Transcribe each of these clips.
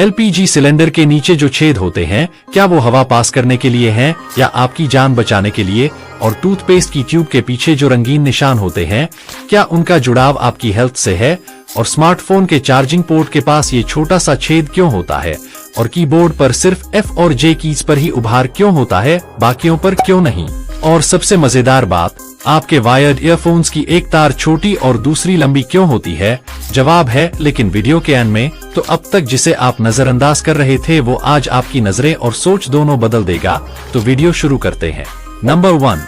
LPG cylinder के नीचे जो छेद होते हैं, क्या वो हवा पास करने के लिए हैं या आपकी जान बचाने के लिए? और टूथपेस्ट की ट्यूब के पीछे जो रंगीन निशान होते हैं, क्या उनका जुड़ाव आपकी हेल्थ से है? और स्मार्टफोन के चार्जिंग पोर्ट के पास ये छोटा सा छेद क्यों होता है? और कीबोर्ड पर सिर्फ F और J कीज पर ही उभार क्यों होता है, बाकियों पर क्यों नहीं? और सबसे मजेदार बात, आपके वायर्ड ईयरफोन्स की एक तार छोटी और दूसरी लंबी क्यों होती है? जवाब है लेकिन वीडियो के एंड में। तो अब तक जिसे आप नजरअंदाज कर रहे थे वो आज आपकी नजरें और सोच दोनों बदल देगा। तो वीडियो शुरू करते हैं। नंबर 1,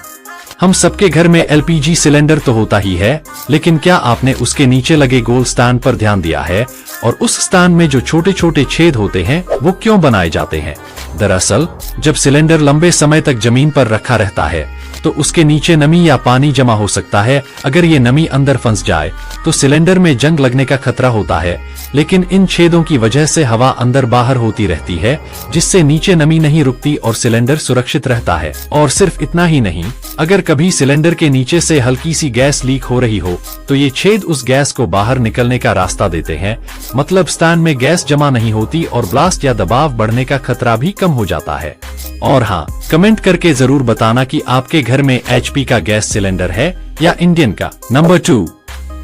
हम सबके घर में एलपीजी सिलेंडर तो होता ही है, लेकिन क्या आपने उसके नीचे लगे गोल स्टैंड पर ध्यान दिया है? और उस स्टैंड में जो छोटे छोटे छेद होते हैं वो क्यों बनाए जाते हैं? दरअसल जब सिलेंडर लंबे समय तक जमीन पर रखा रहता है तो उसके नीचे नमी या पानी जमा हो सकता है। अगर ये नमी अंदर फंस जाए तो सिलेंडर में जंग लगने का खतरा होता है, लेकिन इन छेदों की वजह से हवा अंदर बाहर होती रहती है, जिससे नीचे नमी नहीं रुकती और सिलेंडर सुरक्षित रहता है। और सिर्फ इतना ही नहीं, अगर कभी सिलेंडर के नीचे से हल्की सी गैस लीक हो रही हो तो ये छेद उस गैस को बाहर निकलने का रास्ता देते हैं। मतलब स्टैंड में गैस जमा नहीं होती और ब्लास्ट या दबाव बढ़ने का खतरा भी कम हो जाता है। और हाँ, कमेंट करके जरूर बताना कि आपके घर में HP का गैस सिलेंडर है या इंडियन का। नंबर 2,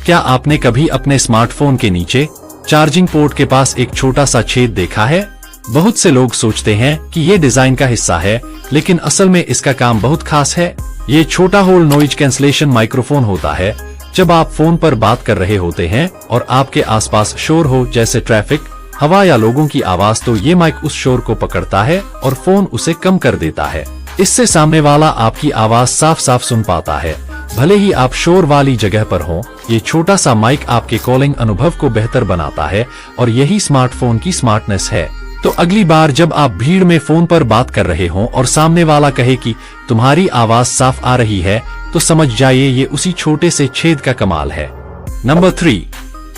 क्या आपने कभी अपने स्मार्टफोन के नीचे चार्जिंग पोर्ट के पास एक छोटा सा छेद देखा है? बहुत से लोग सोचते हैं कि ये डिजाइन का हिस्सा है, लेकिन असल में इसका काम बहुत खास है। ये छोटा होल नॉइज कैंसलेशन माइक्रोफोन होता है। जब आप फोन पर बात कर रहे होते हैं और आपके आसपास शोर हो, जैसे ट्रैफिक, हवा या लोगों की आवाज, तो ये माइक उस शोर को पकड़ता है और फोन उसे कम कर देता है। इससे सामने वाला आपकी आवाज साफ साफ सुन पाता है, भले ही आप शोर वाली जगह पर हो। ये छोटा सा माइक आपके कॉलिंग अनुभव को बेहतर बनाता है और यही स्मार्टफोन की स्मार्टनेस है। तो अगली बार जब आप भीड़ में फोन पर बात कर रहे हो और सामने वाला कहे कि तुम्हारी आवाज साफ आ रही है, तो समझ जाइए ये उसी छोटे से छेद का कमाल है। नंबर 3,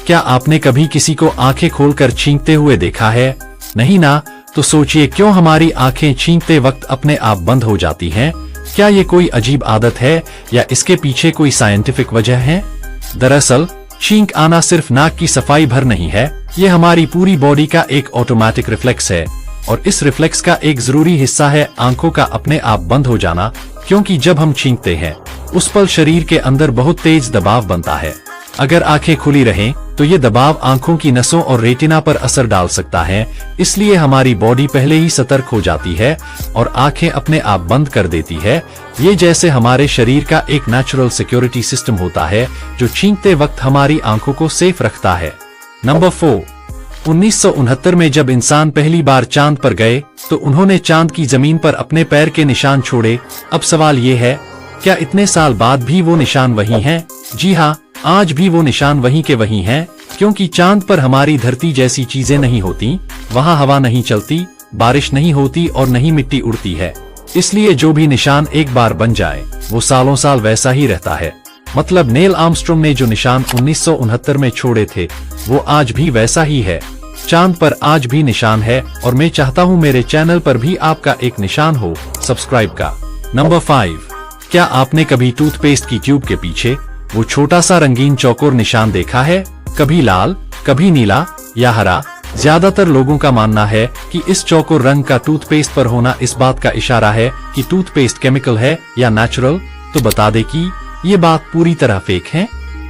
क्या आपने कभी किसी को आंखें खोलकर छींकते हुए देखा है? नहीं ना? तो सोचिए, क्यों हमारी आंखें छींकते वक्त अपने आप बंद हो जाती हैं? क्या ये कोई अजीब आदत है या इसके पीछे कोई साइंटिफिक वजह है? दरअसल छींक आना सिर्फ नाक की सफाई भर नहीं है, ये हमारी पूरी बॉडी का एक ऑटोमेटिक रिफ्लेक्स है। और इस रिफ्लेक्स का एक जरूरी हिस्सा है आंखों का अपने आप बंद हो जाना, क्योंकि जब हम छींकते हैं उस पल शरीर के अंदर बहुत तेज दबाव बनता है। अगर आंखें खुली रहें तो ये दबाव आंखों की नसों और रेटिना पर असर डाल सकता है, इसलिए हमारी बॉडी पहले ही सतर्क हो जाती है और आंखें अपने आप बंद कर देती है। ये जैसे हमारे शरीर का एक नेचुरल सिक्योरिटी सिस्टम होता है जो छींकते वक्त हमारी आंखों को सेफ रखता है। नंबर 4, 1969 में जब इंसान पहली बार चांद पर गए तो उन्होंने चांद की जमीन पर अपने पैर के निशान छोड़े। अब सवाल ये है, क्या इतने साल बाद भी वो निशान वही हैं? जी हाँ, आज भी वो निशान वहीं के वहीं हैं, क्योंकि चांद पर हमारी धरती जैसी चीजें नहीं होती। वहाँ हवा नहीं चलती, बारिश नहीं होती और नहीं मिट्टी उड़ती है। इसलिए जो भी निशान एक बार बन जाए वो सालों साल वैसा ही रहता है। मतलब नील आर्मस्ट्रांग ने जो निशान 1969 में छोड़े थे वो आज भी वैसा ही है। चांद पर आज भी निशान है और मैं चाहता हूँ मेरे चैनल पर भी आपका एक निशान हो, सब्सक्राइब का। नंबर 5, क्या आपने कभी टूथपेस्ट की ट्यूब के पीछे वो छोटा सा रंगीन चौकोर निशान देखा है? कभी लाल, कभी नीला या हरा। ज्यादातर लोगों का मानना है कि इस चौकोर रंग का टूथपेस्ट पर होना इस बात का इशारा है कि टूथपेस्ट केमिकल है या नेचुरल। तो बता दे कि ये बात पूरी तरह फेक है।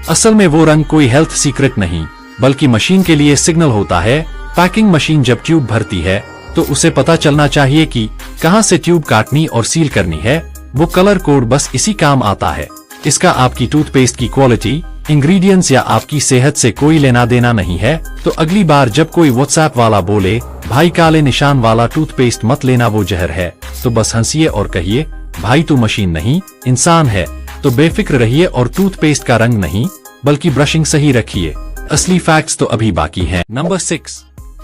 असल में वो रंग कोई हेल्थ सीक्रेट नहीं, बल्कि मशीन के लिए सिग्नल होता है। पैकिंग मशीन जब ट्यूब भरती है तो उसे पता चलना चाहिए कि कहां से ट्यूब काटनी और सील करनी है। वो कलर कोड बस इसी काम आता है। इसका आपकी टूथपेस्ट की क्वालिटी, इंग्रेडिएंट्स या आपकी सेहत से कोई लेना देना नहीं है। तो अगली बार जब कोई व्हाट्सएप वाला बोले भाई काले निशान वाला टूथपेस्ट मत लेना, वो जहर है, तो बस हंसिए और कहिए भाई तू मशीन नहीं इंसान है। तो बेफिक्र रहिए और टूथपेस्ट का रंग नहीं बल्कि ब्रशिंग सही रखिए। असली फैक्ट्स तो अभी बाकी हैं। नंबर 6,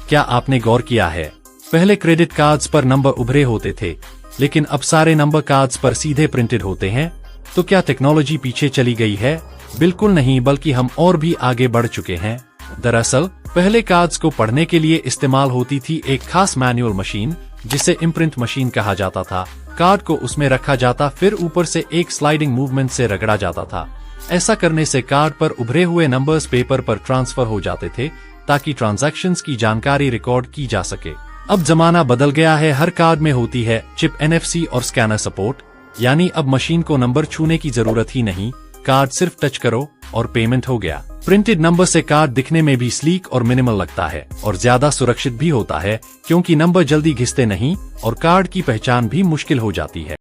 क्या आपने गौर किया है, पहले क्रेडिट कार्ड्स पर नंबर उभरे होते थे, लेकिन अब सारे नंबर कार्ड्स पर सीधे प्रिंटेड होते हैं। तो क्या टेक्नोलॉजी पीछे चली गई है? बिल्कुल नहीं, बल्कि हम और भी आगे बढ़ चुके हैं। दरअसल पहले कार्ड्स को पढ़ने के लिए इस्तेमाल होती थी एक खास मैनुअल मशीन जिसे इम्प्रिंट मशीन कहा जाता था। कार्ड को उसमें रखा जाता, फिर ऊपर से एक स्लाइडिंग मूवमेंट से रगड़ा जाता था। ऐसा करने से कार्ड पर उभरे हुए नंबर्स पेपर पर ट्रांसफर हो जाते थे। ताकि ट्रांजैक्शंस की जानकारी रिकॉर्ड की जा सके। अब जमाना बदल गया है, हर कार्ड में होती है चिप, NFC और स्कैनर सपोर्ट, यानी अब मशीन को नंबर छूने की जरूरत ही नहीं, कार्ड सिर्फ टच करो और पेमेंट हो गया। प्रिंटेड नंबर से कार्ड दिखने में भी स्लीक और मिनिमल लगता है और ज्यादा सुरक्षित भी होता है, क्योंकि नंबर जल्दी घिसते नहीं और कार्ड की पहचान भी मुश्किल हो जाती है।